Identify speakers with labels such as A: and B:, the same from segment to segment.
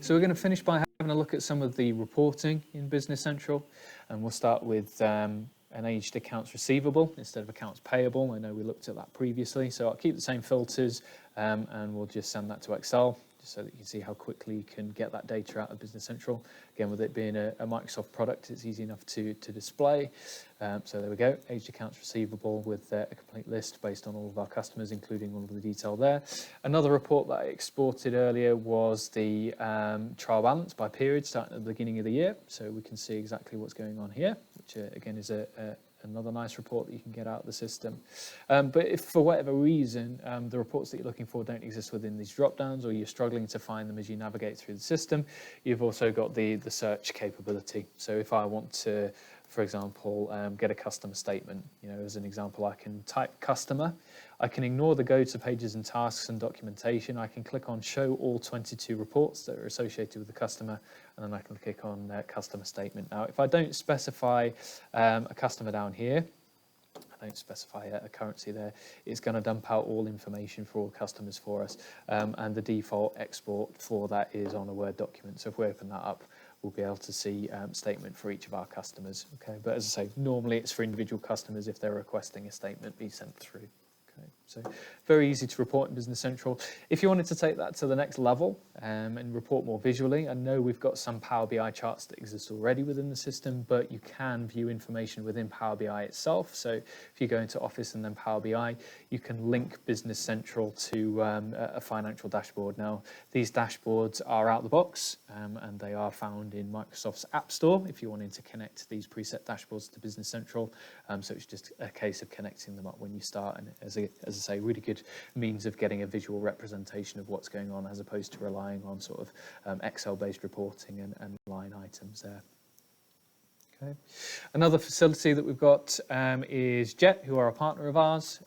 A: So we're going to finish by having a look at some of the reporting in Business Central, and we'll start with an aged accounts receivable instead of accounts payable. I know we looked at that previously, so I'll keep the same filters and we'll just send that to Excel just so that you can see how quickly you can get that data out of Business Central. Again, with it being a Microsoft product, it's easy enough to display. So there we go, aged accounts receivable with a complete list based on all of our customers, including all of the detail there. Another report that I exported earlier was the trial balance by period starting at the beginning of the year. So we can see exactly what's going on here, which again is another nice report that you can get out of the system. But if for whatever reason the reports that you're looking for don't exist within these drop downs, or you're struggling to find them as you navigate through the system, you've also got the search capability. So if I want to, for example, get a customer statement, as an example, I can type customer. I can ignore the go to pages and tasks and documentation. I can click on show all 22 reports that are associated with the customer, and then I can click on customer statement. Now, if I don't specify a customer down here, I don't specify a currency there, it's going to dump out all information for all customers for us, and the default export for that is on a Word document. So if we open that up, we'll be able to see statement for each of our customers. Okay, but as I say, normally it's for individual customers if they're requesting a statement be sent through. Okay, so very easy to report in Business Central. If you wanted to take that to the next level and report more visually, I know we've got some Power BI charts that exist already within the system, but you can view information within Power BI itself. So if you go into Office and then Power BI, you can link Business Central to a financial dashboard. Now, these dashboards are out the box and they are found in Microsoft's App Store if you're wanting to connect these preset dashboards to Business Central. So it's just a case of connecting them up when you start, and as I say, really good means of getting a visual representation of what's going on as opposed to relying on sort of Excel-based reporting and line items there. Okay. Another facility that we've got is Jet, who are a partner of ours,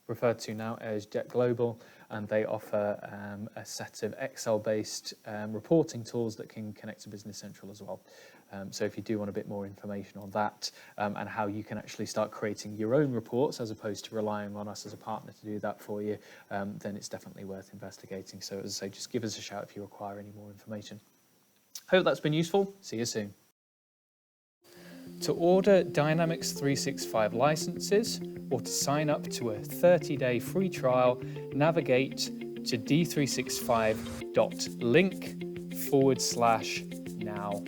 A: referred to now as Jet Global, and they offer a set of Excel-based reporting tools that can connect to Business Central as well. So if you do want a bit more information on that and how you can actually start creating your own reports as opposed to relying on us as a partner to do that for you, then it's definitely worth investigating. So as I say, just give us a shout if you require any more information. Hope that's been useful. See you soon. To order Dynamics 365 licenses or to sign up to a 30-day free trial, navigate to d365.link/now.